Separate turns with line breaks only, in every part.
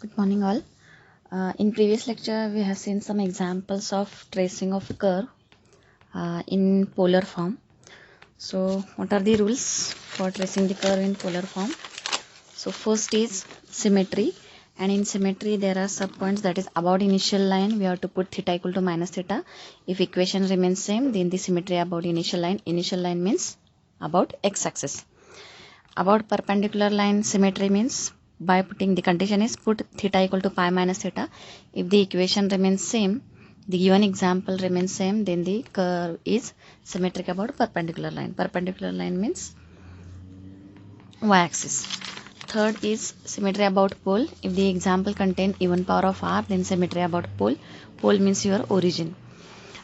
Good morning all. In previous lecture we have seen some examples of tracing of curve in polar form. So what are the rules for tracing the curve in polar form? So first is symmetry, and in symmetry there are subpoints, that is about initial line we have to put theta equal to minus theta. If equation remains same, then the symmetry about initial line means about x-axis. About perpendicular line symmetry means by putting the condition is put theta equal to pi minus theta. If the equation remains same, the given example remains same, then the curve is symmetric about perpendicular line. Perpendicular line means y-axis. Third is symmetry about pole. If the example contain even power of r, then symmetry about pole. Pole means your origin.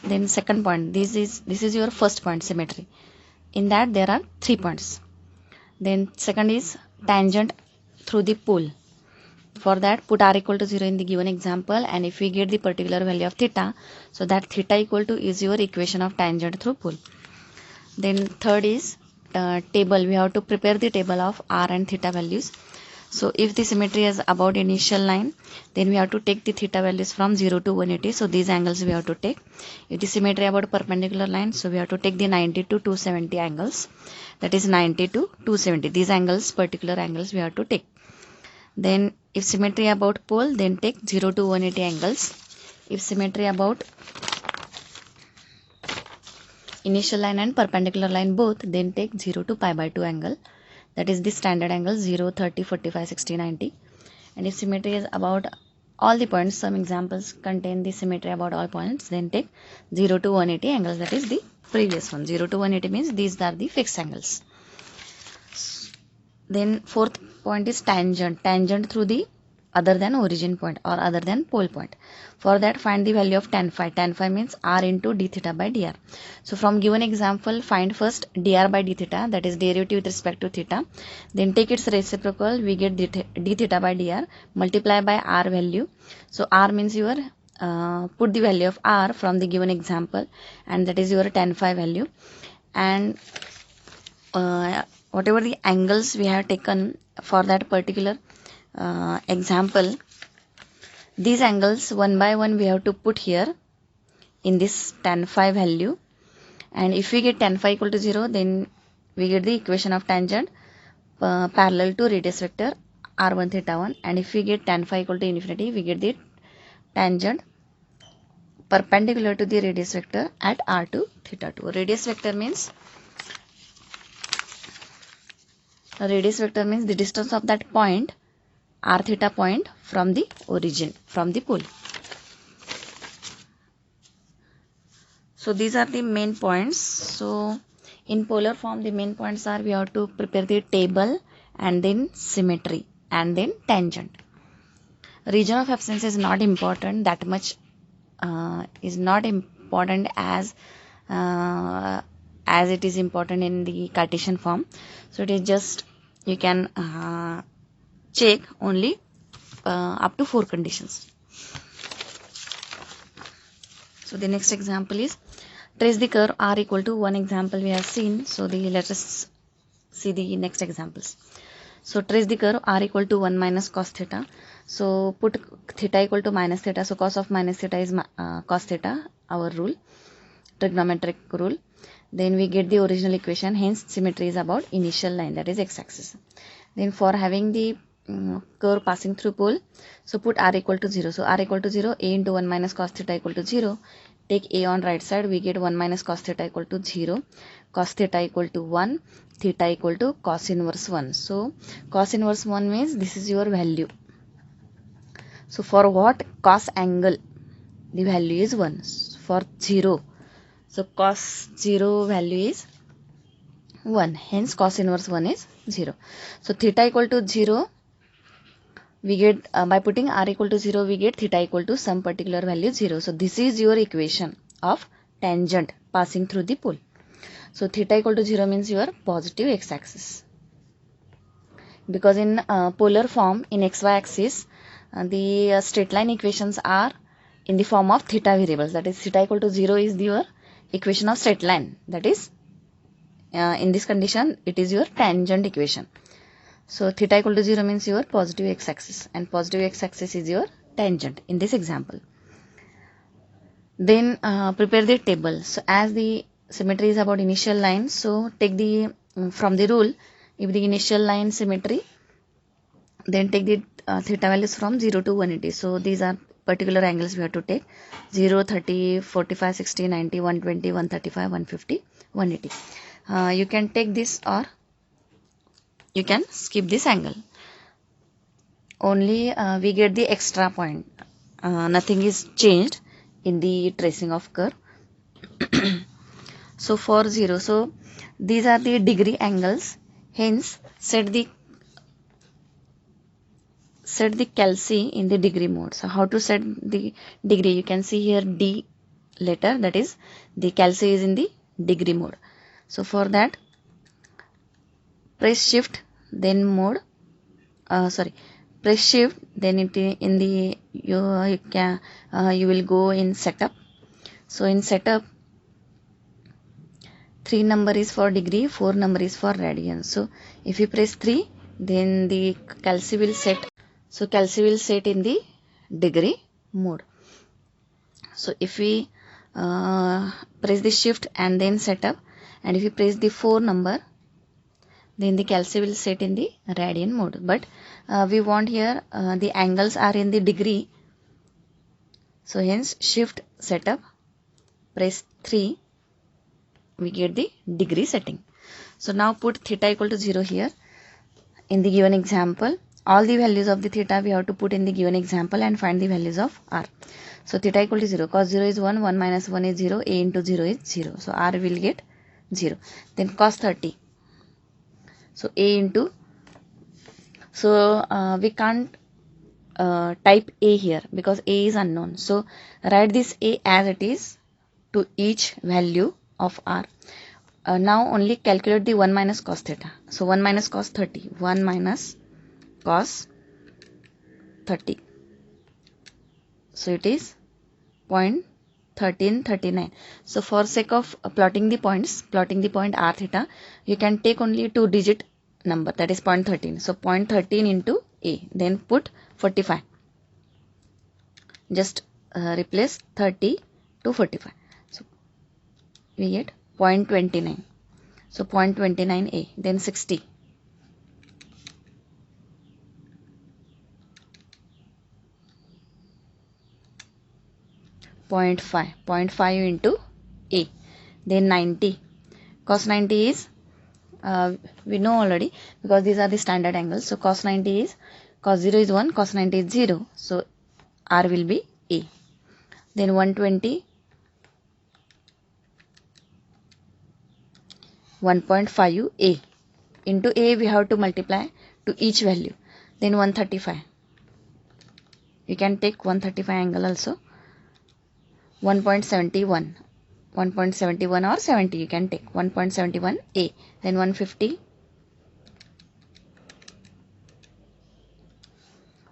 Then second point, this is your first point, symmetry. In that there are 3 points. Then second is tangent through the pole. For that, put r equal to 0 in the given example, and if we get the particular value of theta, so that theta equal to is your equation of tangent through pole. Then third is table. We have to prepare the table of r and theta values. So if the symmetry is about initial line, then we have to take the theta values from 0 to 180. So these angles we have to take. If the symmetry about perpendicular line, so we have to take the 90 to 270 angles. That is 90 to 270. These angles, particular angles we have to take. Then if symmetry about pole, then take 0 to 180 angles. If symmetry about initial line and perpendicular line both, then take 0 to pi by 2 angle. That is the standard angle 0, 30, 45, 60, 90. And if symmetry is about all the points, some examples contain the symmetry about all points, then take 0 to 180 angles. That is the previous one. 0 to 180 means these are the fixed angles. Then fourth point is tangent. Tangent through the other than origin point or other than pole point. For that, find the value of tan phi. Tan phi means r into d theta by dr. So from given example, find first dr by d theta, that is derivative with respect to theta. Then take its reciprocal, we get d theta by dr, multiply by r value. So r means your put the value of r from the given example, and that is your tan phi value. And whatever the angles we have taken for that particular example, these angles one by one we have to put here in this tan phi value. And if we get tan phi equal to 0, then we get the equation of tangent parallel to radius vector r1 theta 1. And if we get tan phi equal to infinity, we get the tangent perpendicular to the radius vector at r2 theta 2. Radius vector means the distance of that point, r theta point, from the origin, from the pole. So these are the main points. So in polar form, the main points are we have to prepare the table, and then symmetry, and then tangent. Region of absence is not important, that much is not important as it is important in the Cartesian form. So it is just you can check only up to 4 conditions. So the next example is trace the curve r equal to 1 example we have seen. So let us see the next examples. So trace the curve r equal to 1 minus cos theta. So put theta equal to minus theta. So cos of minus theta is cos theta, our rule, trigonometric rule. Then we get the original equation, hence symmetry is about initial line, that is x-axis. Then for having the curve passing through pole, so put r equal to 0. So r equal to 0, a into 1 minus cos theta equal to 0. Take a on right side, we get 1 minus cos theta equal to 0, cos theta equal to 1, theta equal to cos inverse 1. So cos inverse 1 means this is your value. So for what cos angle, the value is 1. For 0, so cos 0 value is 1, hence cos inverse 1 is 0. So theta equal to 0, we get by putting r equal to 0, we get theta equal to some particular value 0. So this is your equation of tangent passing through the pole. So theta equal to 0 means your positive x-axis. Because in polar form, in xy axis, the straight line equations are in the form of theta variables. That is, theta equal to 0 is your equation of straight line. That is, in this condition, it is your tangent equation. So theta equal to 0 means your positive x-axis, and positive x-axis is your tangent in this example. Then prepare the table. So as the symmetry is about initial line, so take the from the rule, if the initial line symmetry, then take the theta values from 0 to 180. So these are particular angles we have to take: 0, 30, 45, 60, 90, 120, 135, 150, 180. You can take this or you can skip this angle. Only we get the extra point. Nothing is changed in the tracing of curve. So for 0, so these are the degree angles, hence set the calci in the degree mode. So how to set the degree? You can see here D letter, that is the calci is in the degree mode. So for that, press shift then mode, press shift then it in the you will go in setup. So in setup, 3 number is for degree, 4 number is for radian. So if you press 3, then the calci will set. So calci will set in the degree mode. So if we press the shift and then setup, and if you press the 4 number, then the calci will set in the radian mode. But we want here the angles are in the degree. So hence shift setup, press 3, we get the degree setting. So now put theta equal to 0 here in the given example. All the values of the theta we have to put in the given example and find the values of r. So theta equal to 0, cos 0 is 1, 1 minus 1 is 0, a into 0 is 0. So r will get 0. Then cos 30. So a into, so we can't type a here because a is unknown. So write this a as it is to each value of r. Now only calculate the 1 minus cos theta. So 1 minus cos 30, 1 minus cos 30. So it is 0.1339. So for sake of plotting the points, plotting the point r theta, you can take only 2-digit number, that is 0.13. So 0.13 into a, then put 45. Just replace 30 to 45. So we get 0.29. So 0.29 a, then 60. 0.5 into a, then 90. Cos 90 is we know already because these are the standard angles. So cos 90 is, cos 0 is 1, cos 90 is 0. So r will be a. Then 120, 1.5 a. Into a we have to multiply to each value. Then 135. You can take 135 angle also. 1.71. 1.71 or 70 you can take. 1.71 a. Then 150.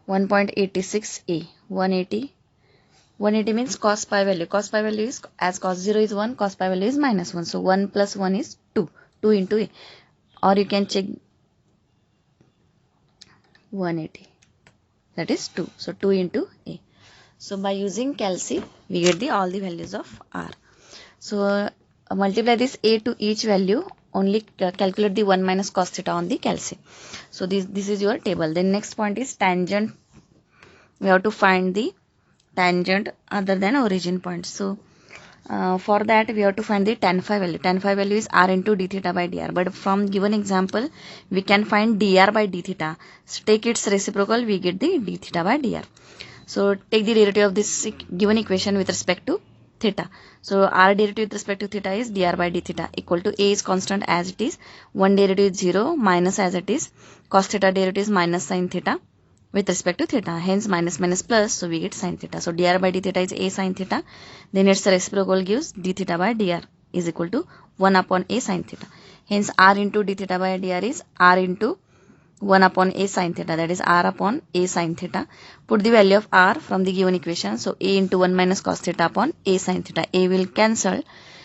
1.86 a. 180. 180 means cos pi value. Cos pi value is, as cos 0 is 1, cos pi value is minus 1. So 1 plus 1 is 2. 2 into a. Or you can check 180. That is 2. So 2 into a. So by using calci, we get all the values of r. So multiply this a to each value. Only calculate the 1 minus cos theta on the calci. So this is your table. Then next point is tangent. We have to find the tangent other than origin point. So for that we have to find the tan phi value. Tan phi value is r into d theta by dr. But from given example, we can find dr by d theta. So take its reciprocal, we get the d theta by dr. So take the derivative of this given equation with respect to theta. So r derivative with respect to theta is dr by d theta equal to a is constant as it is, 1 derivative is 0, minus as it is, cos theta derivative is minus sin theta with respect to theta, hence minus minus plus, so we get sin theta. So dr by d theta is a sin theta, then its reciprocal gives d theta by dr is equal to 1 upon a sin theta. Hence r into d theta by dr is r into 1 upon a sin theta, that is r upon a sin theta. Put the value of r from the given equation. So a into 1 minus cos theta upon a sin theta. A will cancel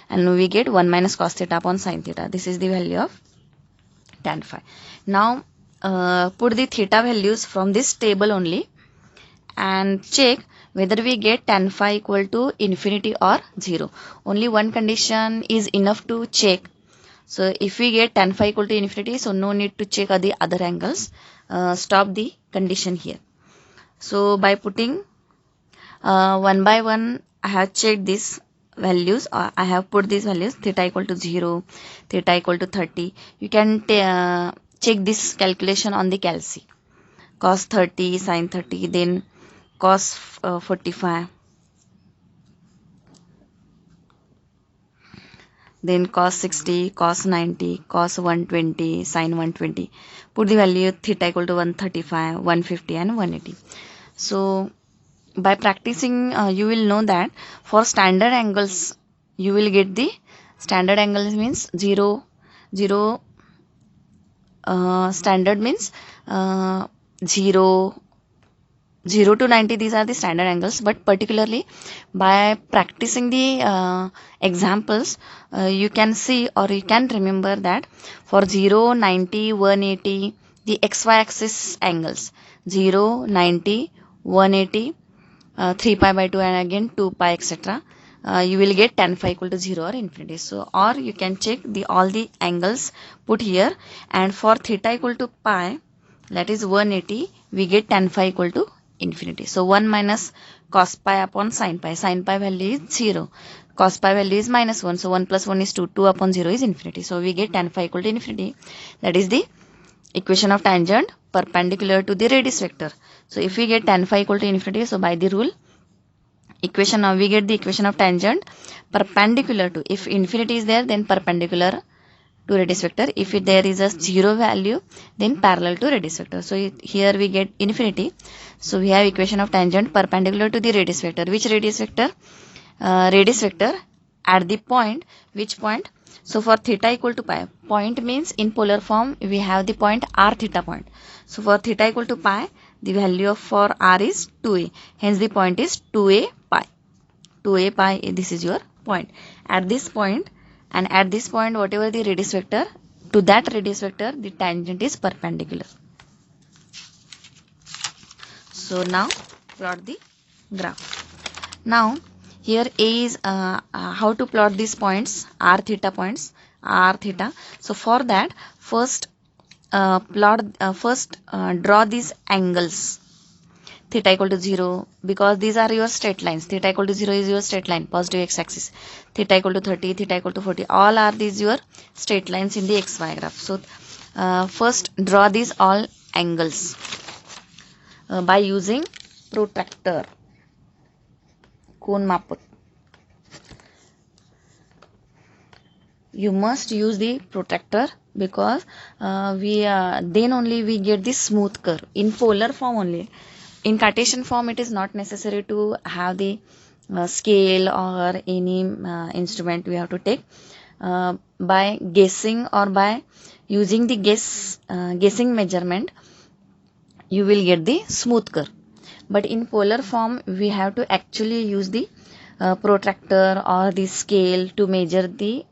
and we get 1 minus cos theta upon sin theta. This is the value of tan phi. Now put the theta values from this table only and check whether we get tan phi equal to infinity or 0. Only one condition is enough to check. So if we get tan phi equal to infinity, so no need to check the other angles. Stop the condition here. So by putting one by one, I have checked these values, or I have put these values: theta equal to 0, theta equal to 30. You can check this calculation on the calci. Cos 30, sin 30, then cos 45, then cos 60, cos 90, cos 120, sin 120. Put the value theta equal to 135, 150 and 180. So by practicing, you will know that for standard angles, you will get the standard angles means 0, standard means 0 to 90. These are the standard angles, but particularly by practicing the examples, you can see or you can remember that for 0, 90, 180, the xy axis angles 0, 90, 180, 3 pi by 2 and again 2 pi, etc. You will get tan phi equal to 0 or infinity. So, or you can check all the angles put here, and for theta equal to pi, that is 180, we get tan phi equal to infinity. So 1 minus cos pi upon sin pi. Sin pi value is 0. Cos pi value is minus 1. So 1 plus 1 is 2. 2 upon 0 is infinity. So we get tan phi equal to infinity. That is the equation of tangent perpendicular to the radius vector. So if we get tan phi equal to infinity, so by the rule, equation now we get the equation of tangent perpendicular to, if infinity is there, then perpendicular to radius vector. If there is a 0 value, then parallel to radius vector. So here we get infinity. So we have equation of tangent perpendicular to the radius vector. Which radius vector? Radius vector at the point. Which point? So for theta equal to pi, point means in polar form we have the point r theta point. So for theta equal to pi, the value for r is 2a. Hence the point is 2a pi. 2a pi, this is your point. At this point, and at this point, whatever the radius vector, to that radius vector, the tangent is perpendicular. So now plot the graph. Now here A is how to plot these points, r theta points, r theta. So for that, first draw these angles. Theta equal to 0, because these are your straight lines. Theta equal to 0 is your straight line, positive x-axis. Theta equal to 30, theta equal to 40, all are these your straight lines in the xy graph. So first draw these all angles by using protractor, cone मापक. You must use the protractor, because then only we get the smooth curve in polar form only. In Cartesian form, it is not necessary to have the scale or any instrument we have to take. By guessing or by using the guessing measurement, you will get the smooth curve. But in polar form, we have to actually use the protractor or the scale to measure the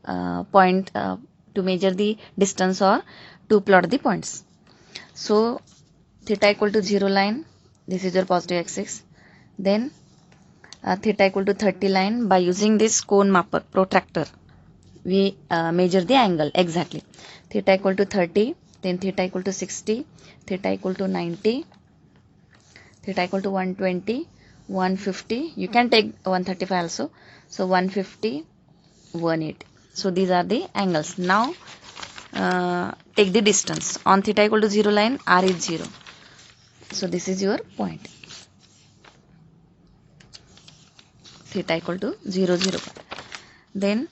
point, to measure the distance or to plot the points. So theta equal to 0 line, this is your positive axis. Then theta equal to 30 line, by using this cone marker protractor, we measure the angle exactly. Theta equal to 30, then theta equal to 60, theta equal to 90, theta equal to 120, 150. You can take 135 also. So 150, 180. So these are the angles. Now take the distance. On theta equal to 0 line, r is 0. So this is your point. Theta equal to 0, 0. Then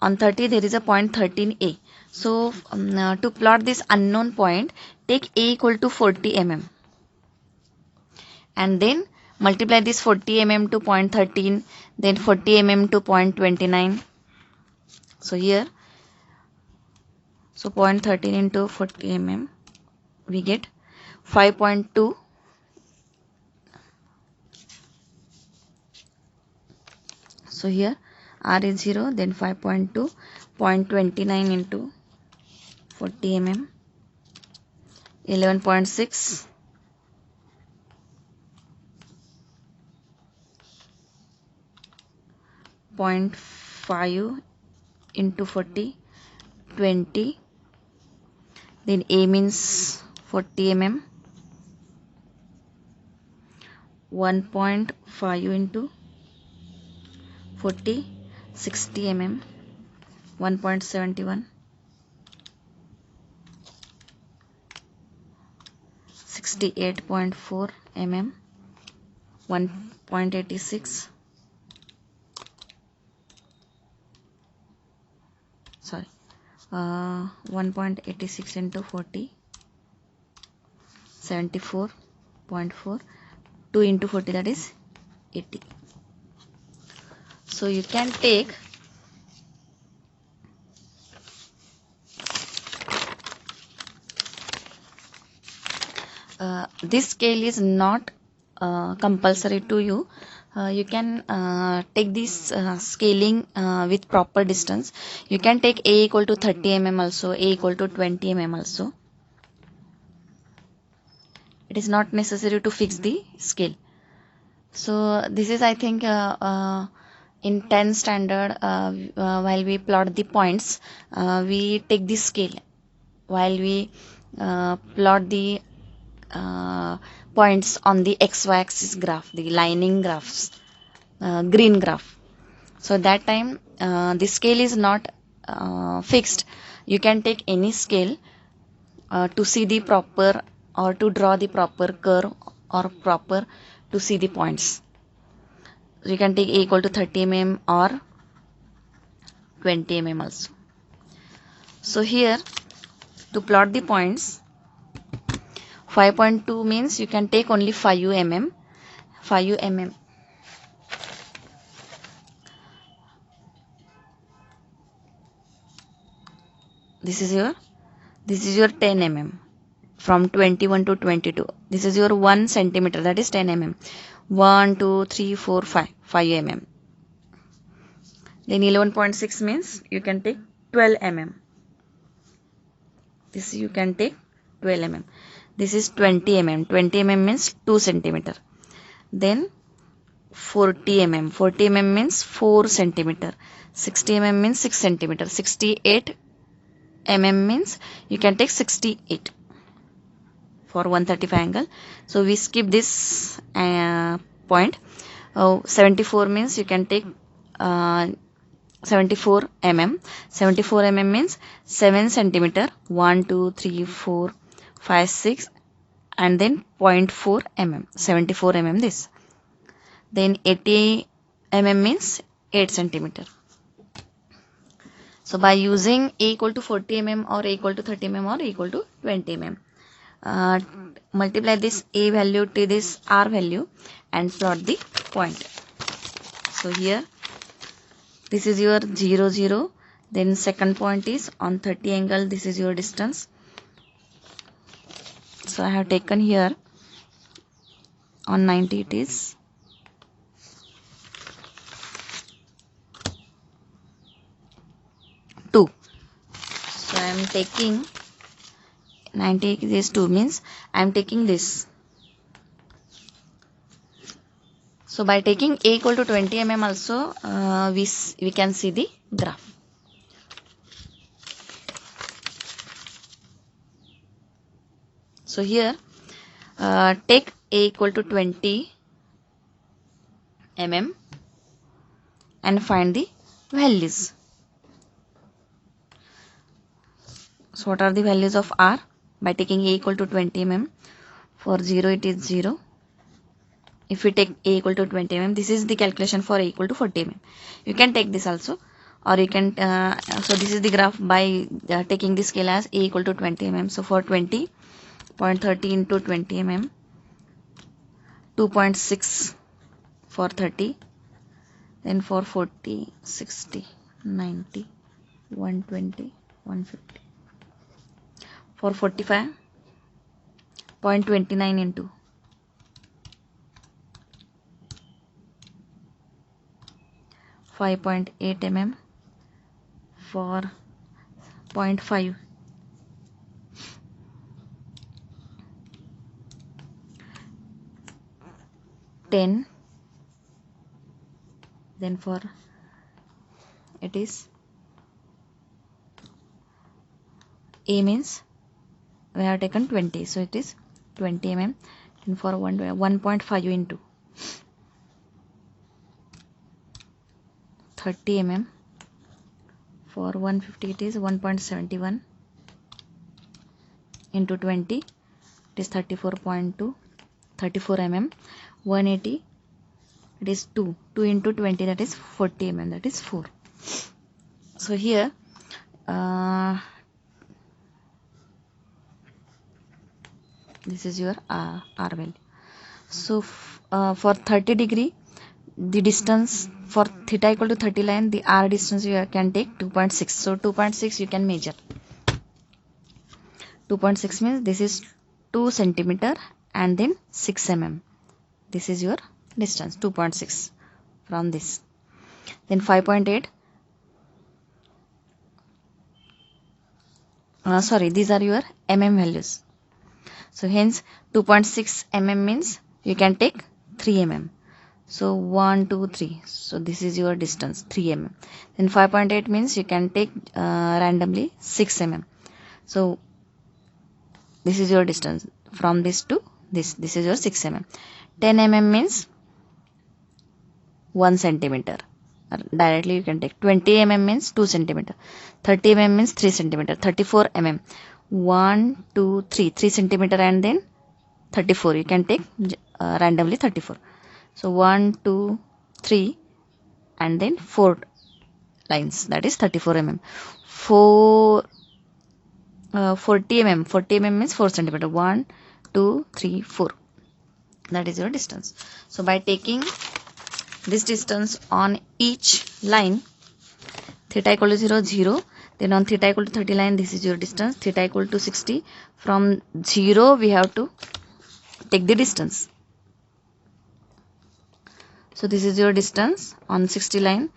on 30 there is a point 13a. So to plot this unknown point, take a equal to 40 mm. And then multiply this 40 mm to 0.13, then 40 mm to 0.29. So here, so 0.13 into 40 mm, we get 5.2. So here r is 0, then 5.2, 0.29 into 40 mm, 11.6, 0.5 into 40, 20. Then A means 40 mm. 1.5 into 40, 60 mm. 1.71, 68.4 mm. 1.86, sorry, 1.86 into 40, 74.4. 2 into 40, that is 80. So you can take this scale is not compulsory to you. You can take this scaling with proper distance. You can take A equal to 30 mm also, A equal to 20 mm also. It is not necessary to fix the scale. So this is, I think, in 10 standard, while we plot the points, we take the scale while we plot the points on the xy axis graph, the lining graphs, green graph. So that time the scale is not fixed. You can take any scale to see the proper, or to draw the proper curve, or proper to see the points. So you can take A equal to 30 mm or 20 mm also. So here, to plot the points, 5.2 means you can take only 5 mm. 5 mm. This is your 10 mm. From 21 to 22. This is your 1 centimeter, that is 10 mm. 1, 2, 3, 4, 5. 5 mm. Then 11.6 means you can take 12 mm. This you can take 12 mm. This is 20 mm. 20 mm means 2 centimeter. Then 40 mm. 40 mm means 4 centimeter. 60 mm means 6 centimeter. 68 mm means you can take 68 for 135 angle. So we skip this point. 74 means you can take 74 mm. 74 mm means 7 centimeter. 1, 2, 3, 4, 5, 6, and then 0.4 mm. 74 mm this. Then 80 mm means 8 centimeter. So by using A equal to 40 mm or A equal to 30 mm or A equal to 20 mm, multiply this A value to this R value and plot the point. So here, this is your 0, 0. Then second point is on 30 angle. This is your distance. So I have taken here on 90 it is 2. So I am taking 90 is 2 means I am taking this. So by taking A equal to 20 mm also, we can see the graph. So here, take A equal to 20 mm and find the values. So what are the values of R? By taking A equal to 20 mm, for 0 it is 0. If we take A equal to 20 mm, this is the calculation for A equal to 40 mm. You can take this also, or you can, so this is the graph by taking the scale as A equal to 20 mm. So for 20, 0.30 into 20 mm, 2.6 for 30, then for 40, 60, 90, 120, 150. For 45, 0.29 into 5.8 mm, for 0.5, 10, then for it is A means we have taken 20, so it is 20 mm, and for 1.5 into 30 mm, for 150 it is 1.71 into 20, it is 34.2, 34 mm, 180 it is 2 into 20, that is 40 mm, that is 4. So here this is your R value. So for 30 degree, the distance for theta equal to 30 line, the R distance you can take 2.6. So 2.6 you can measure. 2.6 means this is 2 centimeter and then 6 mm. This is your distance 2.6 from this. Then 5.8. Sorry, these are your mm values. So hence 2.6 mm means you can take 3 mm. So 1, 2, 3. So this is your distance 3 mm. Then 5.8 means you can take randomly 6 mm. So this is your distance from this to this. This is your 6 mm. 10 mm means 1 centimeter. Directly you can take. 20 mm means 2 centimeter. 30 mm means 3 centimeter. 34 mm. 1, 2, 3. 3 centimeter and then 34. You can take randomly 34. So 1, 2, 3 and then 4 lines, that is 34 mm. 40 mm. 40 mm means 4 centimeter. 1, 2, 3, 4. That is your distance. So by taking this distance on each line, theta equal to 0, 0. Then on theta equal to 30 line, this is your distance. Theta equal to 60. From 0, we have to take the distance. So this is your distance on 60 line.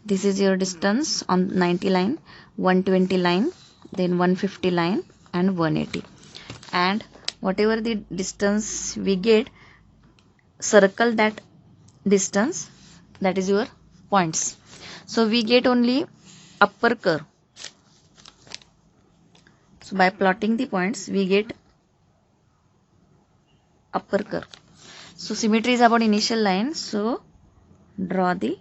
This is your distance on 90 line, 120 line, then 150 line and 180. And whatever the distance we get, circle that distance, that is your points. So we get only upper curve. So by plotting the points, we get upper curve. So symmetry is about initial line. So draw the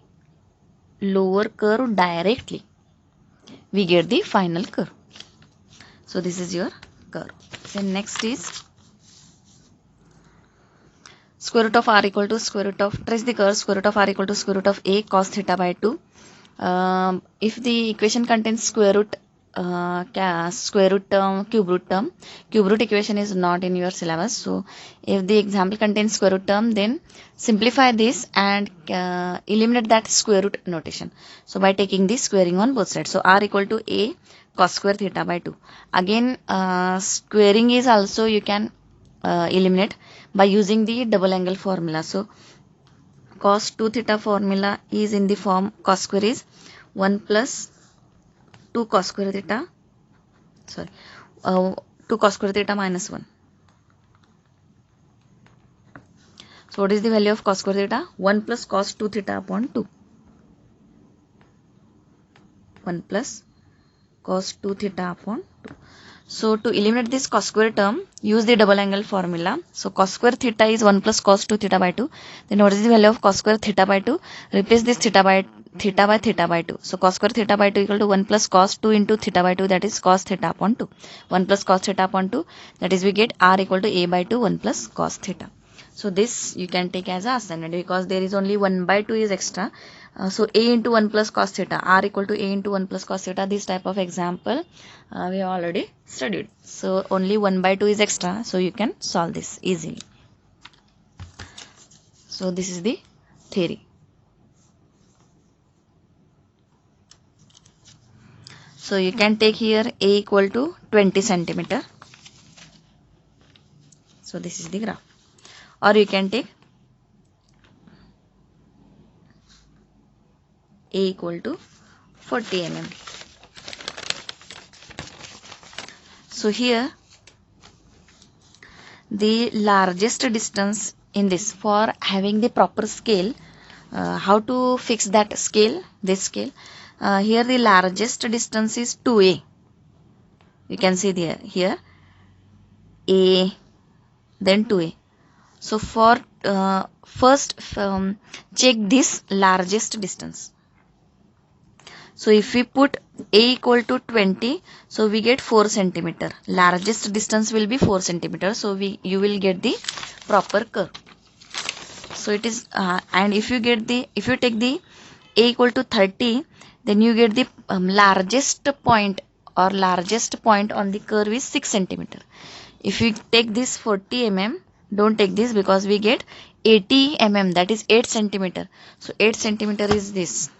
lower curve directly. We get the final curve. So this is your curve. Then next is square root of r equal to square root of, trace the curve square root of r equal to square root of a cos theta by 2. If the equation contains square root term, cube root equation is not in your syllabus. So if the example contains square root term, then simplify this and eliminate that square root notation. So by taking the squaring on both sides, so r equal to a cos square theta by 2. Again squaring is also you can eliminate by using the double angle formula. So cos 2 theta formula is in the form cos square is 1 plus 2 cos square theta, 2 cos square theta minus 1. So what is the value of cos square theta? 1 plus cos 2 theta upon 2. 1 plus cos 2 theta upon 2. So to eliminate this cos square term, use the double angle formula. So cos square theta is 1 plus cos 2 theta by 2. Then what is the value of cos square theta by 2? Replace this theta by theta by 2. So cos square theta by 2 equal to 1 plus cos 2 into theta by 2, that is cos theta upon 2. 1 plus cos theta upon 2, that is we get r equal to a by 2 1 plus cos theta. So this you can take as a ascendant because there is only 1 by 2 is extra. So a into 1 plus cos theta, r equal to a into 1 plus cos theta, this type of example we have already studied. So only 1 by 2 is extra, so you can solve this easily. So this is the theory. So you can take here a equal to 20 centimeter. So this is the graph. Or you can take a equal to 40 mm. So here the largest distance in this, for having the proper scale, how to fix that scale, this scale. Here the largest distance is 2a. You can see there, here a, then 2a. So for first check this largest distance. So if we put a equal to 20, so we get 4 centimeter. Largest distance will be 4 centimeter. So you will get the proper curve. So it is and if you take the a equal to 30, then you get the largest point on the curve is 6 centimeter. If you take this 40 mm, don't take this, because we get 80 mm, that is 8 centimeter. So 8 centimeter is this.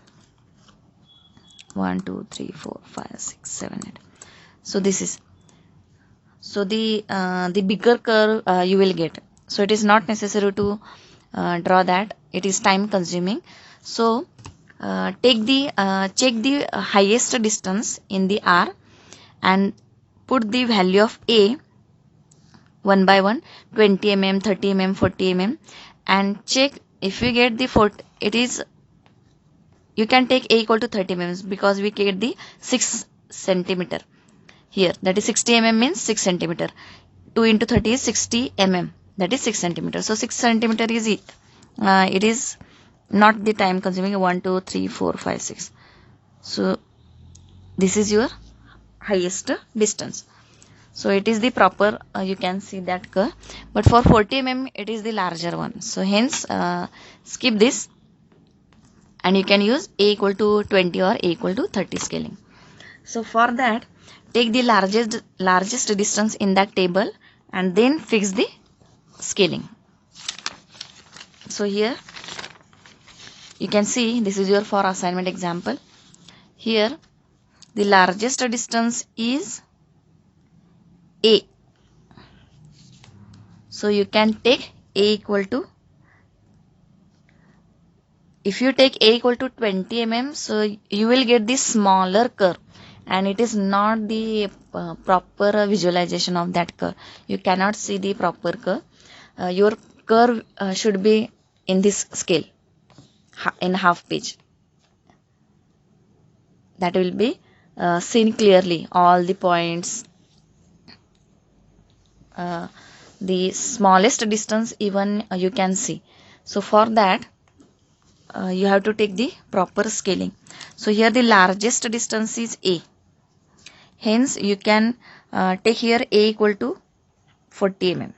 1 2 3 4 5 6 7 8. So this is, so the bigger curve you will get. So it is not necessary to draw that, it is time consuming. So check the highest distance in the R and put the value of a one by one, 20 mm, 30 mm, 40 mm, and check if you get the 40, it is, you can take a equal to 30 mm, because we get the 6 centimeter here, that is 60 mm means 6 centimeter. 2 into 30 is 60 mm, that is 6 centimeter. So 6 centimeter is it is not the time consuming. 1 2 3 4 5 6. So this is your highest distance. So it is the proper, you can see that curve, but for 40 mm it is the larger one. So hence skip this, and you can use a equal to 20 or a equal to 30 scaling. So for that, take the largest distance in that table and then fix the scaling. So here you can see, this is your for assignment example. Here the largest distance is a. So you can take a equal to, if you take a equal to 20 mm, so you will get the smaller curve, and it is not the proper visualization of that curve. You cannot see the proper curve. Your curve should be in this scale, in half page. That will be seen clearly, all the points, the smallest distance even you can see. So for that you have to take the proper scaling. So here the largest distance is a, hence you can take here a equal to 40 mm.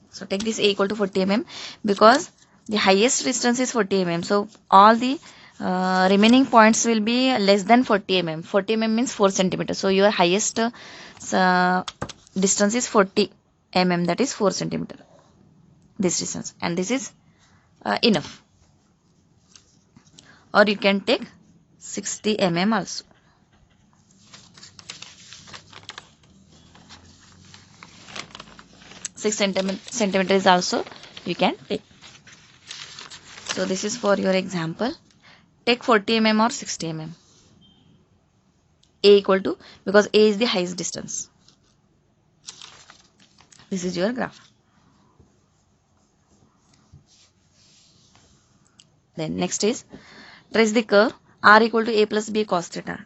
So take this a equal to 40 mm, because the highest distance is 40 mm. So all the remaining points will be less than 40 mm. 40 mm means 4 centimeters. So your highest distance is 40 mm, that is 4 centimeter, this distance, and this is enough. Or you can take 60 mm also. Six centimeter is also you can take. So this is for your example. Take 40 mm or 60 mm. A equal to, because A is the highest distance. This is your graph. Then next is, trace the curve R equal to a plus b cos theta.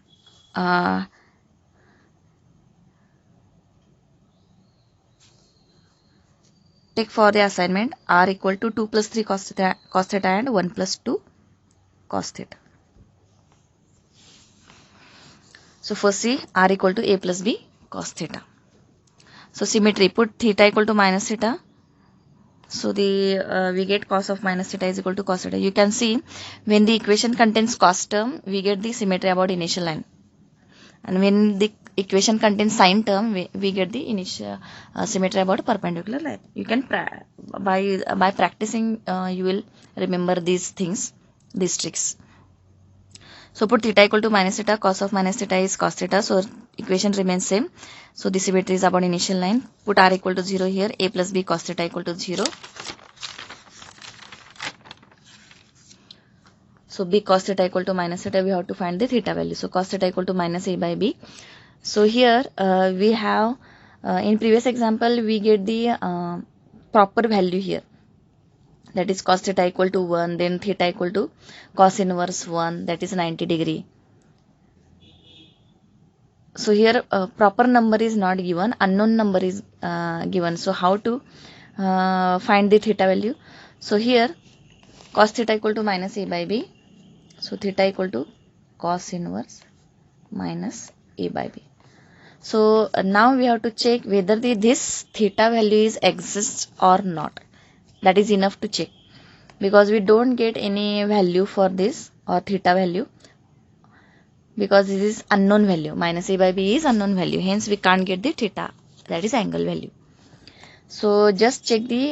Take for the assignment R equal to 2 plus 3 cos theta and 1 plus 2 cos theta. So first see R equal to a plus b cos theta. So symmetry, put theta equal to minus theta. So the we get cos of minus theta is equal to cos theta. You can see when the equation contains cos term, we get the symmetry about initial line, and when the equation contains sine term, we get the initial symmetry about perpendicular line. You can by practicing you will remember these things, these tricks. So put theta equal to minus theta, cos of minus theta is cos theta, so equation remains same. So the symmetry is about initial line. Put R equal to 0 here, a plus b cos theta equal to 0. So b cos theta equal to minus theta, we have to find the theta value. So cos theta equal to minus a by b. So here we have in previous example we get the proper value here, that is cos theta equal to 1, then theta equal to cos inverse 1, that is 90 degree. So here proper number is not given, unknown number is given. So how to find the theta value? So here cos theta equal to minus a by b. So theta equal to cos inverse minus a by b. So now we have to check whether this theta value is exists or not. That is enough to check, because we don't get any value for this or theta value, because this is unknown value. Minus a by b is unknown value, hence we can't get the theta, that is angle value. So just check the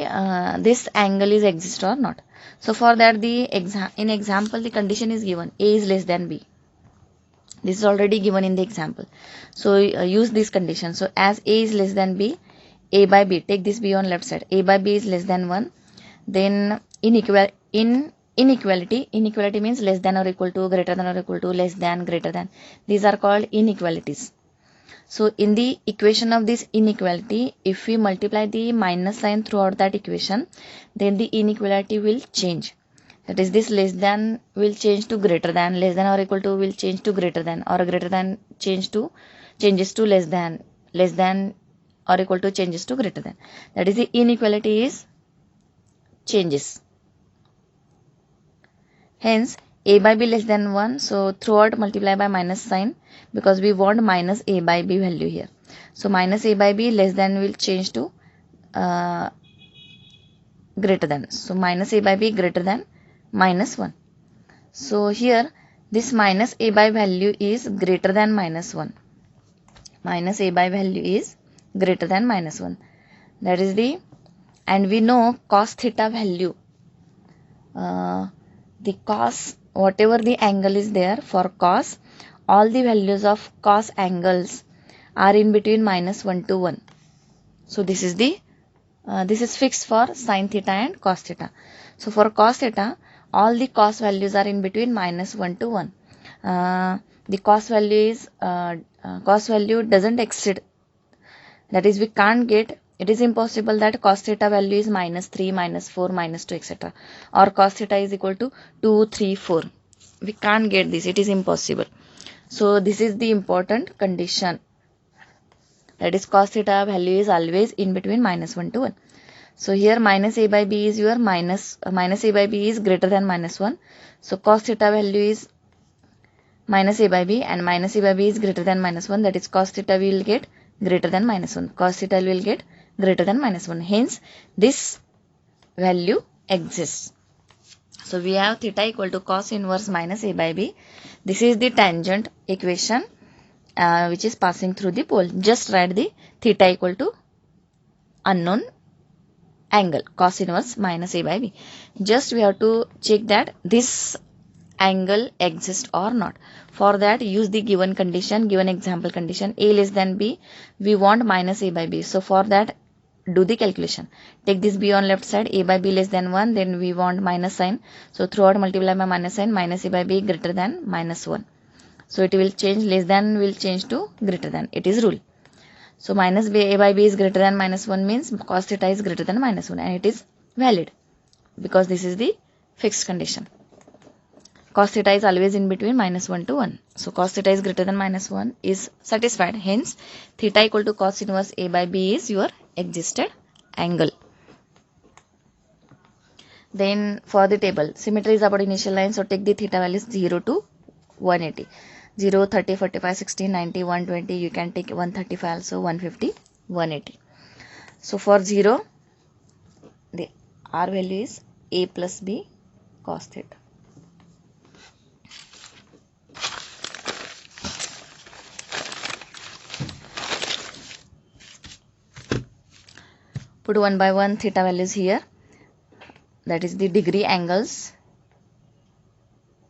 this angle is exist or not. So for that in example the condition is given, a is less than b. This is already given in the example. So use this condition. So as a is less than b, a by b, take this b on left side, a by b is less than 1. Then inequality means less than or equal to, greater than or equal to, less than, greater than. These are called inequalities. So in the equation of this inequality, if we multiply the minus sign throughout that equation, then the inequality will change. That is, this less than will change to greater than, less than or equal to will change to greater than, or greater than changes to less than or equal to changes to greater than. That is, the inequality is changes. Hence a by b less than 1, so throughout multiply by minus sign, because we want minus a by b value here. So minus a by b less than will change to greater than. So minus a by b greater than minus 1. So here this minus a by value is greater than minus 1. Minus a by value is greater than minus 1. That is the, and we know cos theta value. The cos, whatever the angle is there for cos, all the values of cos angles are in between minus 1 to 1. So this is the this is fixed for sin theta and cos theta. So for cos theta, all the cos values are in between minus 1 to 1. The cos value is cos value doesn't exceed. That is, we can't get. It is impossible that cos theta value is minus 3, minus 4, minus 2, etc. Or cos theta is equal to 2, 3, 4. We can't get this. It is impossible. So this is the important condition. That is, cos theta value is always in between minus 1 to 1. So here minus a by b is your minus a by b is greater than minus 1. So cos theta value is minus a by b, and minus a by b is greater than minus 1. That is, cos theta will get greater than minus 1. Cos theta will get greater than minus 1. Hence, this value exists. So we have theta equal to cos inverse minus a by b. This is the tangent equation which is passing through the pole. Just write the theta equal to unknown angle, cos inverse minus a by b. Just we have to check that this angle exists or not. For that, use the given condition, given example condition, a less than b. We want minus a by b. So for that, do the calculation. Take this b on left side, a by b less than 1, then we want minus sign. So throughout multiply by minus sign, minus a by b greater than minus 1. So it will change, less than will change to greater than. It is rule. So minus a by b is greater than minus 1 means cos theta is greater than minus 1, and it is valid because this is the fixed condition. Cos theta is always in between minus 1 to 1. So cos theta is greater than minus 1 is satisfied. Hence, theta equal to cos inverse a by b is your existed angle. Then for the table, symmetry is about initial line. So take the theta values 0 to 180. 0, 30, 45, 60, 90, 120. You can take 135 also, 150, 180. So for 0, the R value is a plus b cos theta. Put one by one theta values here. That is the degree angles.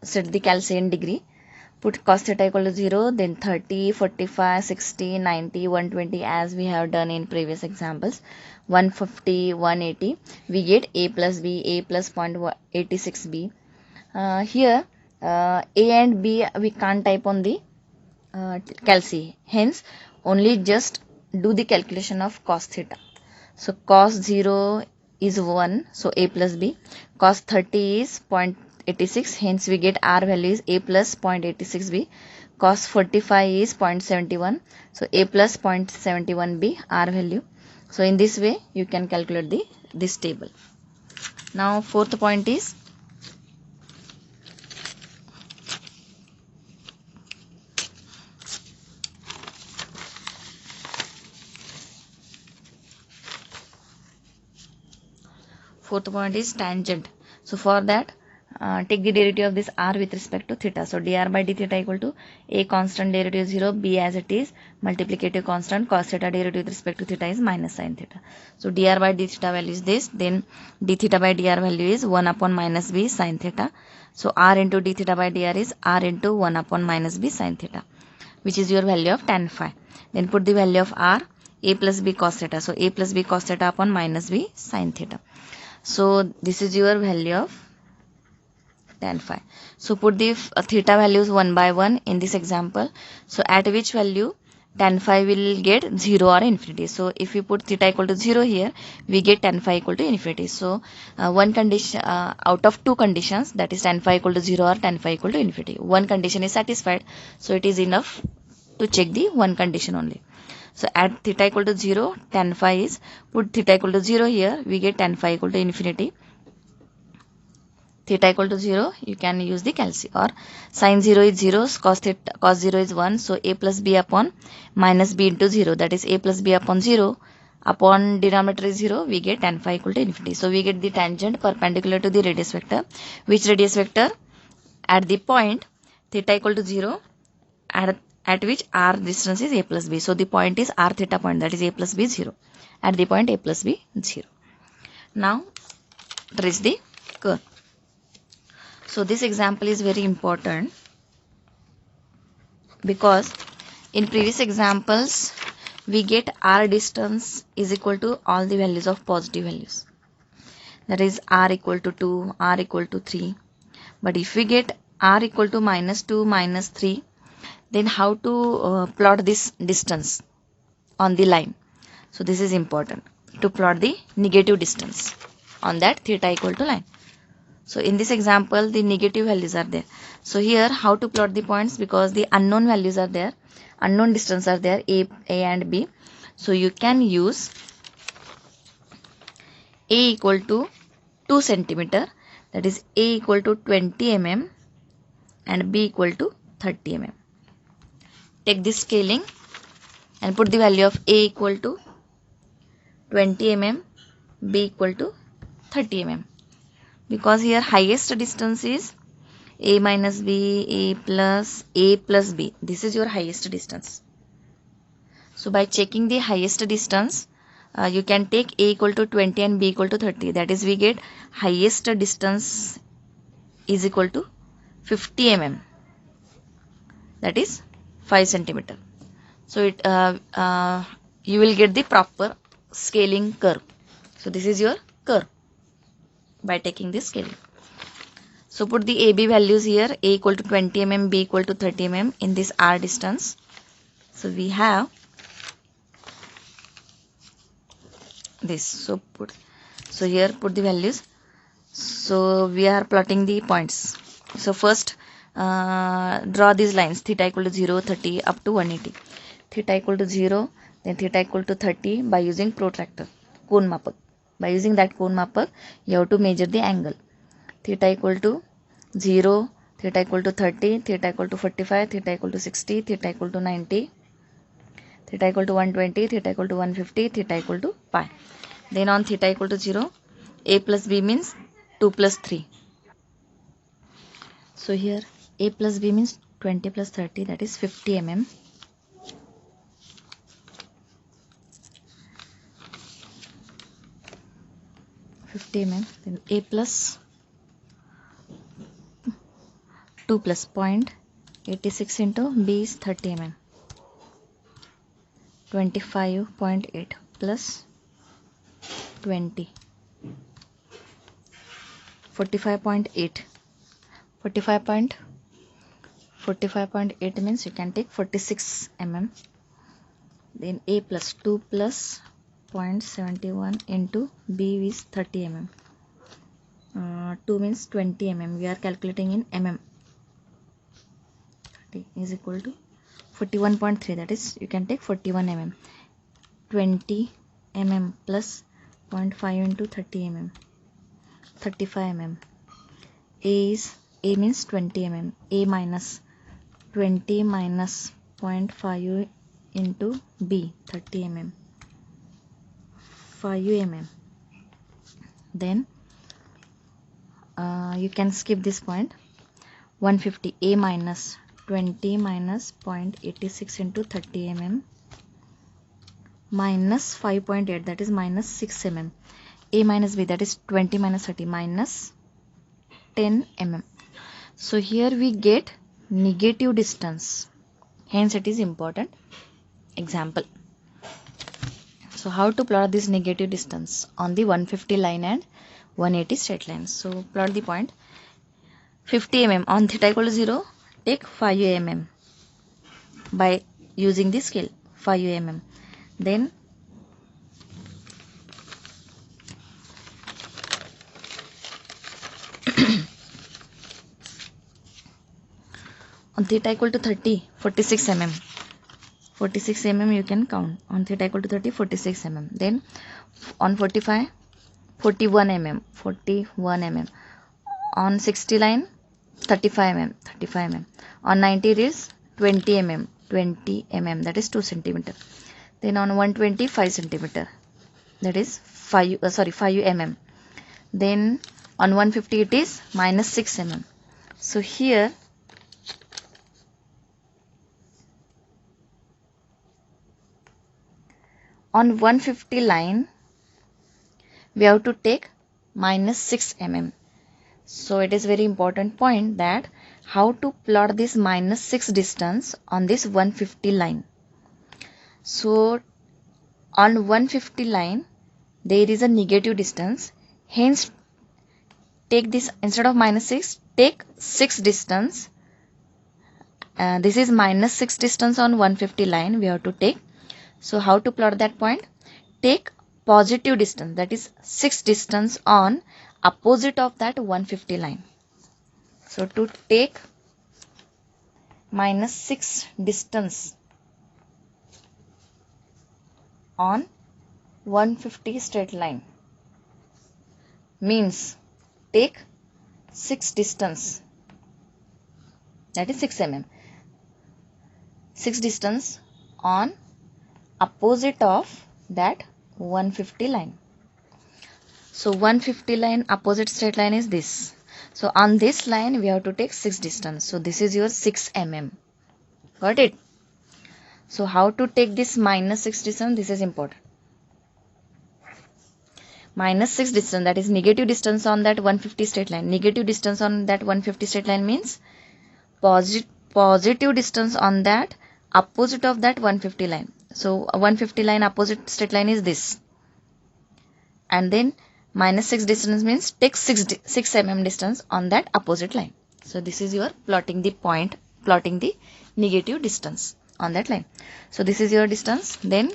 Set the calci in degree. Put cos theta equal to 0, then 30, 45, 60, 90, 120 as we have done in previous examples. 150, 180. We get a plus b, a plus 0.86b. Here a and b we can't type on the calci. Hence, only just do the calculation of cos theta. So cos 0 is 1, so a plus b. Cos 30 is 0.86, hence we get r value is a plus 0.86b. Cos 45 is 0.71, so a plus 0.71b r value. So in this way you can calculate this table. Now fourth point is tangent. So for that, take the derivative of this r with respect to theta. So dr by d theta equal to a constant derivative 0, b as it is, multiplicative constant cos theta derivative with respect to theta is minus sin theta. So dr by d theta value is this, then d theta by dr value is 1 upon minus b sin theta. So r into d theta by dr is r into 1 upon minus b sin theta, which is your value of tan phi. Then put the value of r, a plus b cos theta. So a plus b cos theta upon minus b sin theta. So this is your value of tan phi. So put the theta values one by one in this example. So at which value tan phi will get 0 or infinity. So if you put theta equal to 0 here, we get tan phi equal to infinity. So one condition out of two conditions, that is tan phi equal to 0 or tan phi equal to infinity. One condition is satisfied, so it is enough to check the one condition only. So at theta equal to 0, tan phi is, put theta equal to 0 here, we get tan phi equal to infinity. Theta equal to 0, you can use the calci, or sin 0 is 0, cos 0 is 1. So a plus b upon minus b into 0, that is a plus b upon 0 upon denominator is 0, we get tan phi equal to infinity. So we get the tangent perpendicular to the radius vector. Which radius vector? At the point theta equal to 0, at which r distance is a plus b. So the point is r theta point, that is a plus b 0. At the point a plus b 0. Now trace the curve. So this example is very important because in previous examples we get r distance is equal to all the values of positive values. That is r equal to 2, r equal to 3. But if we get r equal to minus 2, minus 3, then how to plot this distance on the line? So this is important, to plot the negative distance on that theta equal to line. So in this example the negative values are there. So here how to plot the points, because the unknown values are there, unknown distance are there, a and b. So you can use a equal to 2 centimeter, that is a equal to 20 mm and b equal to 30 mm. Take this scaling and put the value of a equal to 20 mm, b equal to 30 mm. Because here highest distance is a minus b, a plus b. This is your highest distance. So by checking the highest distance, you can take a equal to 20 and b equal to 30. That is, we get highest distance is equal to 50 mm. That is 5 centimeter. So it you will get the proper scaling curve. So this is your curve by taking this scaling. So put the AB values here, A equal to 20 mm, B equal to 30 mm in this R distance. So we have this. So here put the values. So we are plotting the points. So first draw these lines, theta equal to 0, 30 up to 180. Theta equal to 0, then theta equal to 30 by using protractor, cone mapak. By using that cone mapak, you have to measure the angle. Theta equal to 0, theta equal to 30, theta equal to 45, theta equal to 60, theta equal to 90, theta equal to 120, theta equal to 150, theta equal to pi. Then on theta equal to 0, a plus b means 2 plus 3. So here a plus b means 20 plus 30, that is 50 mm. Then a plus 2 plus 0.86 into b is 30 mm. 25.8 plus 20. 45.8. 45.8 means you can take 46 mm. Then a plus 2 plus 0.71 into B is 30 mm. 2 means 20 mm. We are calculating in mm. 30 is equal to 41.3, that is you can take 41 mm. 20 mm plus 0.5 into 30 mm, 35 mm. A means 20 mm. A minus 20 minus 0.5 into B, 30 mm, 5 mm. Then you can skip this point. 150. A minus 20 minus 0.86 into 30 mm minus 5.8, that is minus 6 mm. A minus B, that is 20 minus 30, minus 10 mm. So here we get negative distance, hence it is important. Example. So how to plot this negative distance on the 150 line and 180 straight line. So plot the point 50 mm on theta equal to 0, take 5 mm by using the scale 5 mm. Then on theta equal to 30, 46 mm. 46 mm you can count. On theta equal to 30, 46 mm. Then on 45, 41 mm. 41 mm. On 60 line, 35 mm. 35 mm. On 90 it is 20 mm. 20 mm, that is 2 centimeter. Then on 120, 5 centimeter, that is 5 mm. Then on 150 it is minus 6 mm. So here on 150 line we have to take minus 6 mm. So it is very important point that how to plot this minus 6 distance on this 150 line. So on 150 line there is a negative distance, hence take this, instead of minus 6 take 6 distance. This is minus 6 distance on 150 line we have to take. So how to plot that point? Take positive distance, that is 6 distance on opposite of that 150 line. So to take minus 6 distance on 150 straight line means take 6 distance, that is 6 mm, 6 distance on opposite of that 150 line. So 150 line opposite straight line is this. So on this line we have to take 6 distance. So this is your 6 mm. Got it? So how to take this minus 6 distance? This is important. Minus 6 distance, that is negative distance on that 150 straight line. Negative distance on that 150 straight line means positive distance on that opposite of that 150 line. So 150 line opposite straight line is this. And then minus 6 distance means take 6 mm distance on that opposite line. So this is your plotting the point, plotting the negative distance on that line. So this is your distance. Then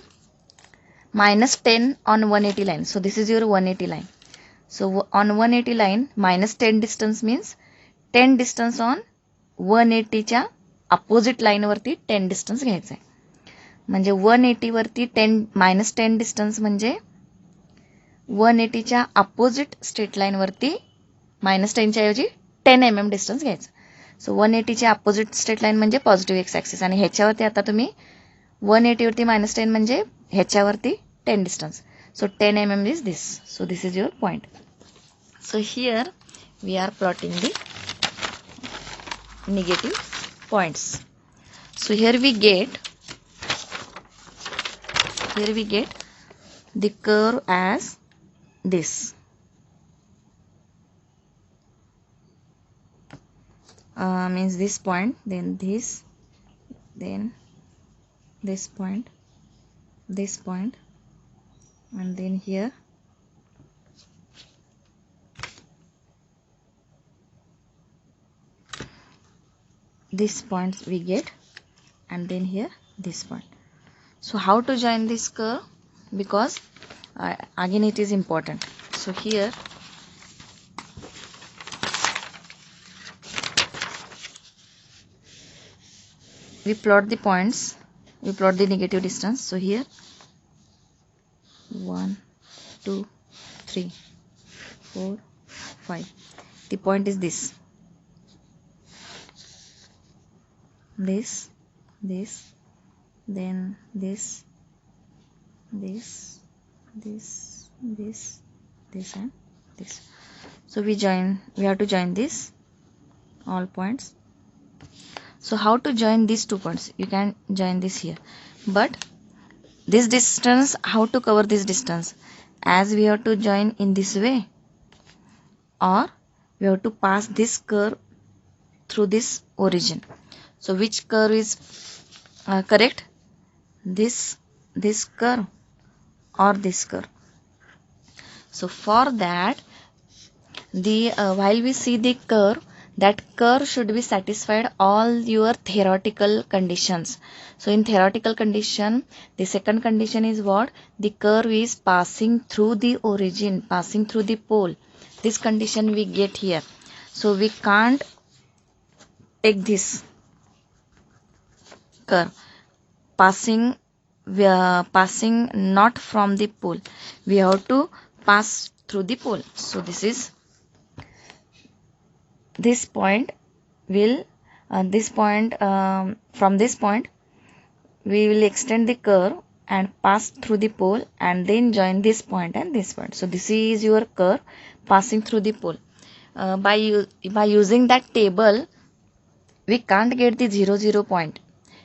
minus 10 on 180 line. So this is your 180 line. So on 180 line minus 10 distance means 10 distance on 180 च्या opposite line वरती 10 distance घ्यायचं आहे. म्हणजे 180 वरती 10 minus 10 distance म्हणजे 180 च्या opposite straight line वरती minus 10 च्या ऐवजी 10 mm distance घ्यायचं. सो 180 च्या opposite straight line म्हणजे positive x axis आणि ह्याच्यावरती आता तुम्ही 180 वरती minus 10 म्हणजे ह्याच्यावरती 10 distance. So 10 mm is this. So this is your point. So here we are plotting the negative points. So here we get the curve as this. Means this point, then this, then this point, and then here this point we get, and then here this point. So how to join this curve? because again it is important. So here we plot the points, we plot the negative distance. So here 1 2 3 4 5, the point is this, then this and this. So we have to join this all points. So how to join these 2 points? You can join this here, but this distance, how to cover this distance? As we have to join in this way, or we have to pass this curve through this origin. So which curve is correct? This curve or this curve? So for that, while we see the curve, that curve should be satisfied all your theoretical conditions. So in theoretical condition, the second condition is what? The curve is passing through the origin, passing through the pole. This condition we get here. So we can't take this curve passing not from the pole. We have to pass through the pole. So this is this point will from this point we will extend the curve and pass through the pole and then join this point and this point. So this is your curve passing through the pole. By using that table, we can't get the 0 0 point.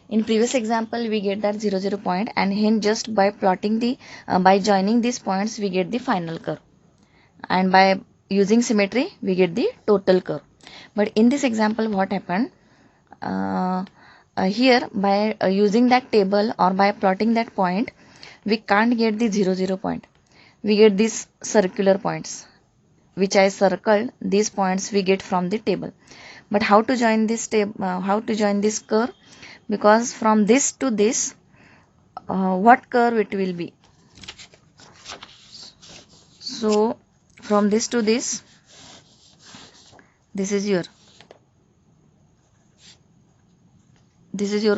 In previous example, we get that 0 0 point, and hence just by plotting the by joining these points, we get the final curve, and by using symmetry, we get the total curve. But in this example, what happened? Here, by using that table or by plotting that point, we can't get the 0 0 point. We get these circular points, which I circled. These points we get from the table. But how to join this how to join this curve? Because from this to this, what curve it will be? So from this to this, this is your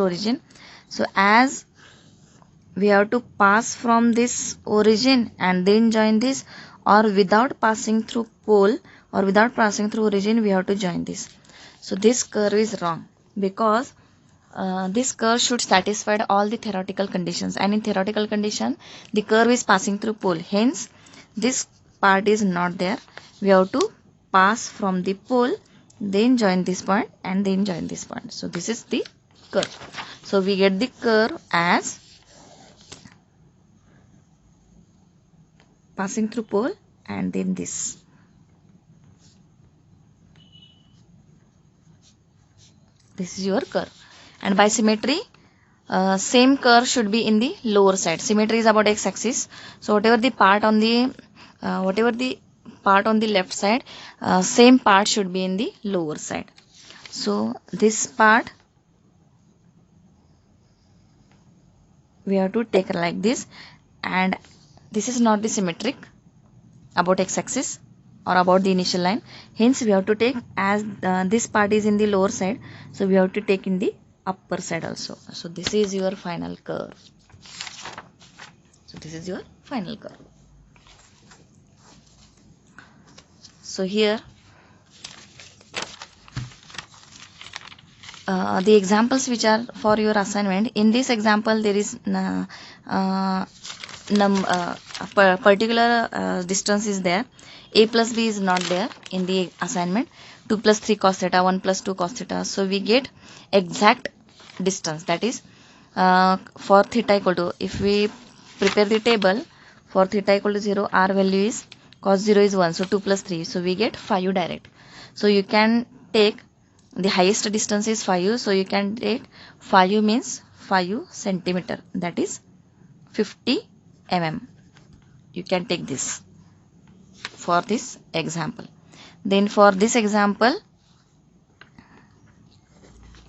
origin. So as we have to pass from this origin and then join this, or without passing through pole or without passing through origin, we have to join this. So this curve is wrong, because this curve should satisfy all the theoretical conditions, and in theoretical condition the curve is passing through pole, hence this part is not there. We have to pass from the pole, then join this point and then join this point. So this is the curve. So we get the curve as passing through pole and then this. This is your curve. And by symmetry, same curve should be in the lower side. Symmetry is about x-axis. So whatever the part on the left side, same part should be in the lower side. So this part we have to take like this, and this is not the symmetric about x-axis or about the initial line. Hence we have to take, as this part is in the lower side, so we have to take in the upper side also. So this is your final curve. So this is your final curve. So here the examples which are for your assignment. In this example, there is particular distance is there. A plus b is not there in the assignment. 2 plus 3 cos theta, 1 plus 2 cos theta. So we get exact distance, that is for theta equal to, if we prepare the table for theta equal to 0, r value is cos 0 is 1, so 2 plus 3, so we get 5 direct. So you can take the highest distance is 5, so you can take 5 means 5 centimeter, that is 50 mm. You can take this for this example. Then for this example,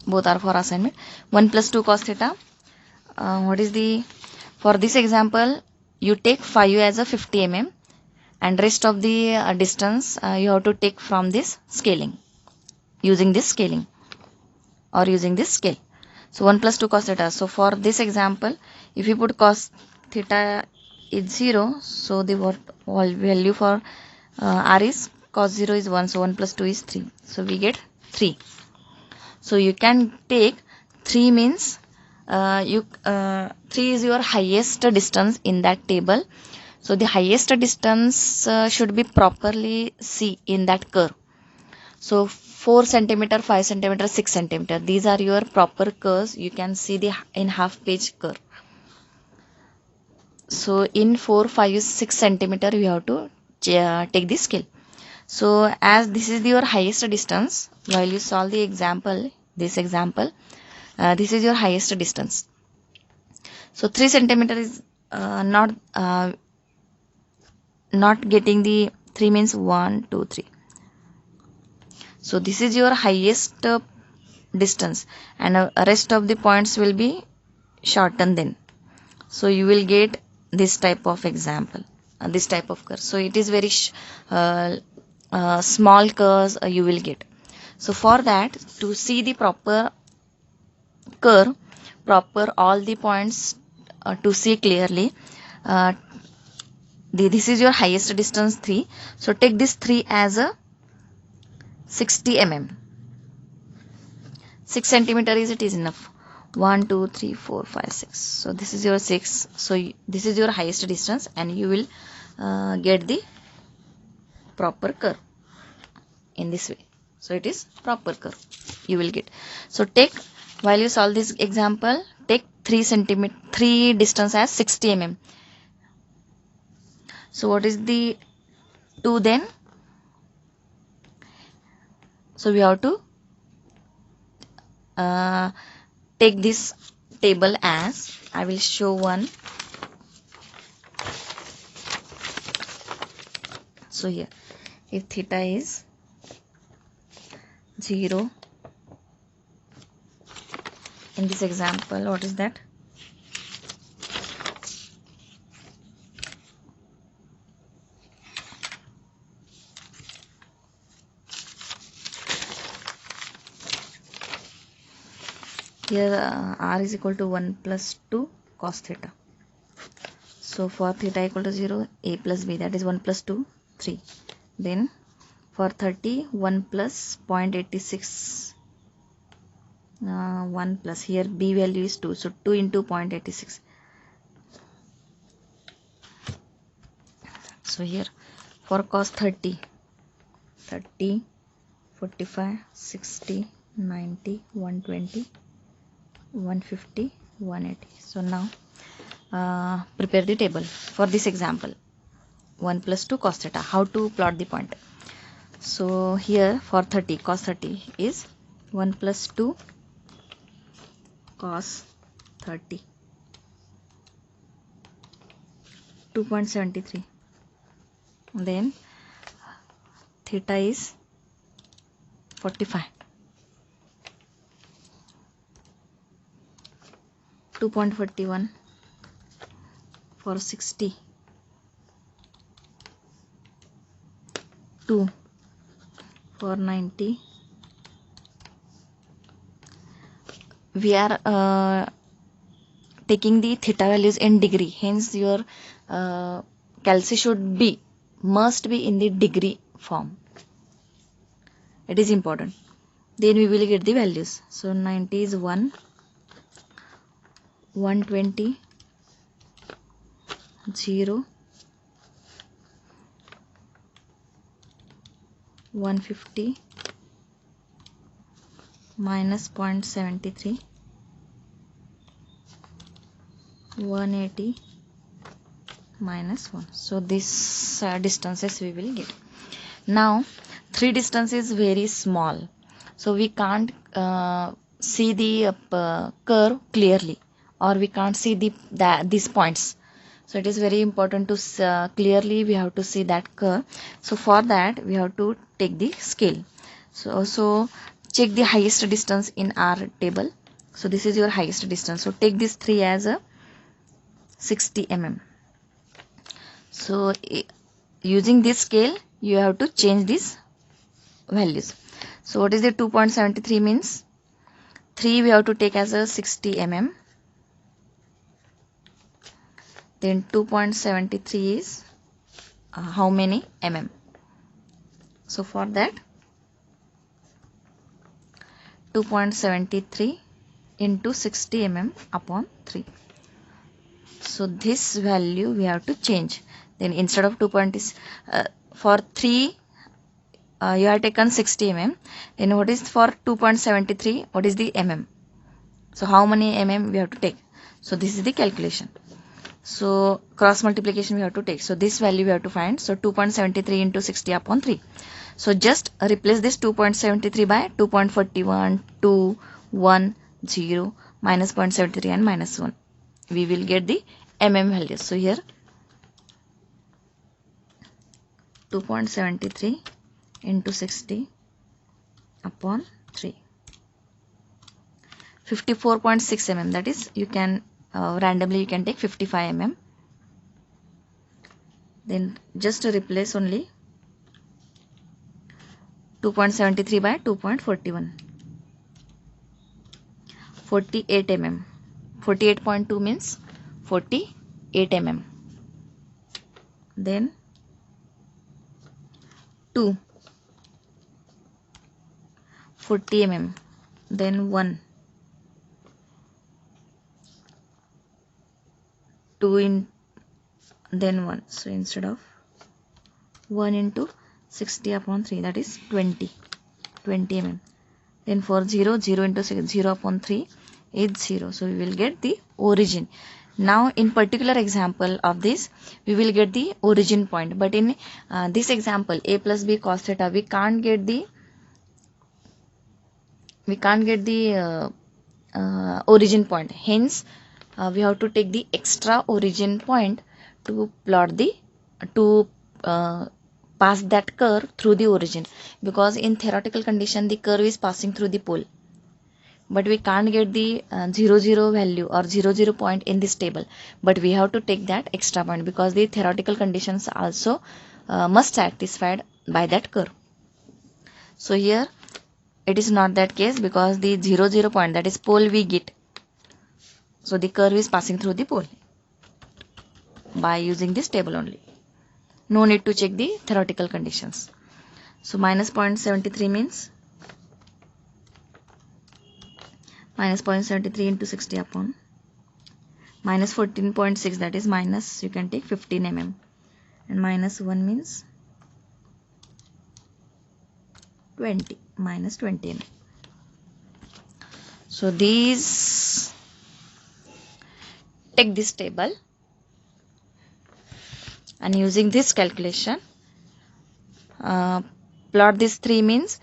both are for assignment. 1 plus 2 cos theta. What is the, for this example, you take 5 as a 50 mm, and rest of the distance you have to take from this scaling, using this scaling or using this scale. So 1 plus 2 cos theta. So for this example, if you put cos theta is 0, so the value for r is cos 0 is 1, so 1 plus 2 is 3. So we get 3. So you can take 3 means 3 is your highest distance in that table. So the highest distance should be properly see in that curve. So 4 centimeter, 5 centimeter, 6 centimeter, these are your proper curves. You can see the in half page curve. So in 4, 5, 6 centimeter you have to take this scale. So as this is your highest distance, while you solve the example, this example, this is your highest distance. So 3 centimeter is not getting the 3 means 1, 2, 3. So this is your highest distance, and rest of the points will be shortened then. So you will get this type of example, this type of curve. So it is very small curves you will get. So for that, to see the proper curve, proper all the points to see clearly, this is your highest distance 3. So take this 3 as a 60 mm. 6 centimeter is it is enough. 1, 2, 3, 4, 5, 6. So this is your 6. So this is your highest distance, and you will get the proper curve in this way. So it is proper curve you will get. So take, while you solve this example, take 3 distance as 60 mm. So what is the 2 then? So we have to take this table as, I will show one. So here, if theta is 0, in this example, what is that? Here r is equal to 1 plus 2 cos theta. So for theta equal to 0, a plus b, that is 1 plus 2, 3. Then for 30, 1 plus 0.86, 1 plus, here b value is 2, so 2 into 0.86. So here for cos 30, 45, 60, 90, 120, 150, 180. So now prepare the table for this example, 1 plus 2 cos theta. How to plot the point? So here for 30, cos 30 is 1 plus 2 cos 30, 2.73. Then theta is 45, 2.41 for 60, 2 for 90. We are taking the theta values in degree, hence your calci must be in the degree form. It is important. Then we will get the values. So 90 is 1, 120, 0, 150, minus 0.73, 180, minus 1. So this distances we will get. Now 3 distance is very small, so we can't see the curve clearly, or we can't see these points. So it is very important to clearly we have to see that curve. So for that we have to take the scale. So check the highest distance in our table. So this is your highest distance. So take this 3 as a 60 mm. So using this scale you have to change these values. So what is the 2.73 means? 3 we have to take as a 60 mm. Then 2.73 is how many mm? So for that 2.73 into 60 mm upon 3. So this value we have to change. Then instead of 2. For 3 you have taken 60 mm. Then what is for 2.73? What is the mm? So how many mm we have to take? So this is the calculation. So cross multiplication we have to take. So this value we have to find. So 2.73 into 60 upon 3. So just replace this 2.73 by 2.41, 2, 1, 0, minus 0.73 and minus 1. We will get the mm values. So here 2.73 into 60 upon 3. 54.6 mm, that is you can randomly you can take 55 mm. Then just replace only 2.73 by 2.41. 48 mm. 48.2 means 48 mm. Then 2 40 mm. Then 1 2 in then 1. So instead of 1 into 60 upon 3, that is 20 mm. Then for 0, 0 into 0 upon 3 is 0. So we will get the origin. Now in particular example of this we will get the origin point, but in this example a plus b cos theta we can't get the origin point. Hence we have to take the extra origin point to plot the pass that curve through the origin, because in theoretical condition the curve is passing through the pole, but we can't get the 0 value or 0 point in this table, but we have to take that extra point because the theoretical conditions also must satisfied by that curve. So here it is not that case because the 0 point, that is pole, we get. So the curve is passing through the pole by using this table only. No need to check the theoretical conditions. So minus 0.73 means minus 0.73 into 60 upon minus 14.6, that is minus, you can take 15 mm, and minus 1 means 20, minus 20 mm. So these, take this table and using this calculation plot this 3 means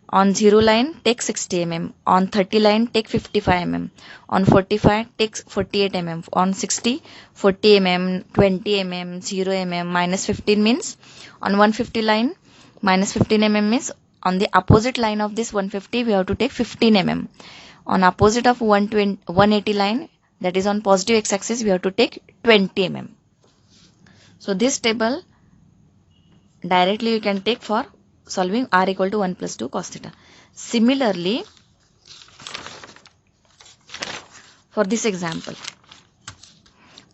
on 0 line take 60 mm, on 30 line take 55 mm, on 45 take 48 mm, on 60 40 mm, 20 mm, 0 mm, minus 15 means on 150 line minus 15 mm means on the opposite line of this 150 we have to take 15 mm. On opposite of 180 line, that is on positive x-axis, we have to take 20 mm. So this table directly you can take for solving r equal to 1 plus 2 cos theta. Similarly, for this example,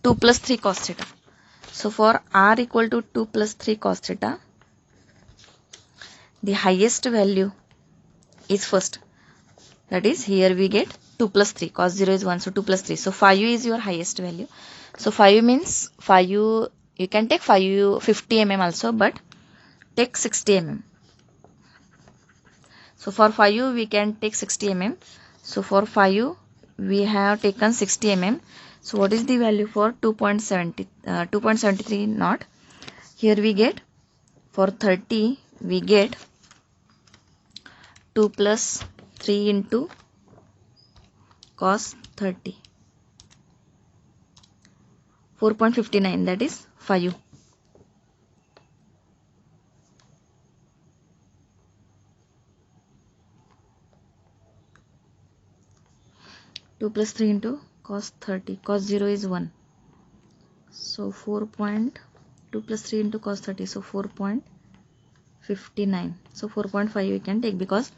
2 plus 3 cos theta. So for r equal to 2 plus 3 cos theta, the highest value is first. That is, here we get 2 plus 3, cos 0 is 1, so 2 plus 3. So 5 is your highest value. So 5 means 5, you can take 50 mm also, but take 60 mm. So for 5 we can take 60 mm. So for 5 we have taken 60 mm. So what is the value for 2.73 not? Here we get, for 30 we get 2 plus 3 into cos 30, 4.59, that is 5. Two plus 3 into cos 30, cos 0 is 1, so 4.59 2 plus 3 into cos 30, so 4.59. So 4.5 you can take, because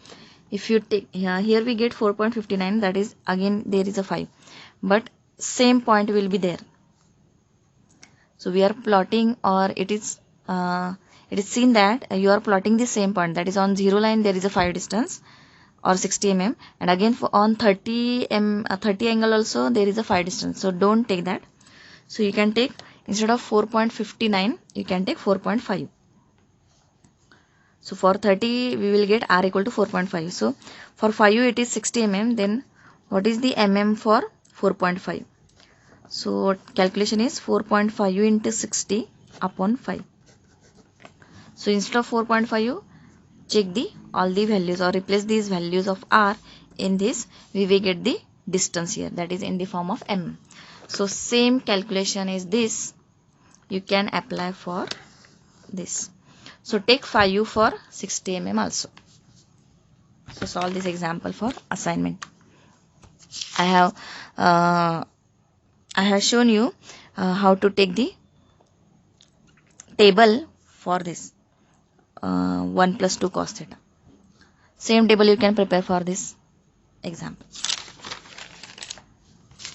if you take here we get 4.59, that is again there is a 5, but same point will be there. So we are plotting, or it is seen that you are plotting the same point, that is on 0 line there is a 5 distance or 60 mm, and again on 30 angle also there is a 5 distance. So don't take that. So you can take, instead of 4.59 you can take 4.5. So for 30 we will get r equal to 4.5. So for 5 it is 60 mm. Then what is the mm for 4.5? So calculation is 4.5 into 60 upon 5. So instead of 4.5, check all the values, or replace these values of r in this. We will get the distance here, that is in the form of mm. So same calculation is this, you can apply for this. So take 5 for 60 mm also. So solve this example for assignment. I have shown you how to take the table for this 1 plus 2 cos theta. Same table you can prepare for this example.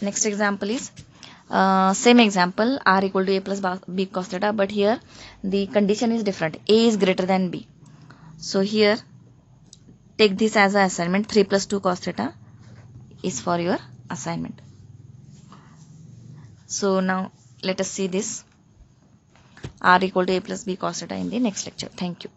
Next example is same example, r equal to a plus b cos theta, but here the condition is different. A is greater than b. So here take this as an assignment. 3 plus 2 cos theta is for your assignment. So now let us see this r equal to a plus b cos theta in the next lecture. Thank you.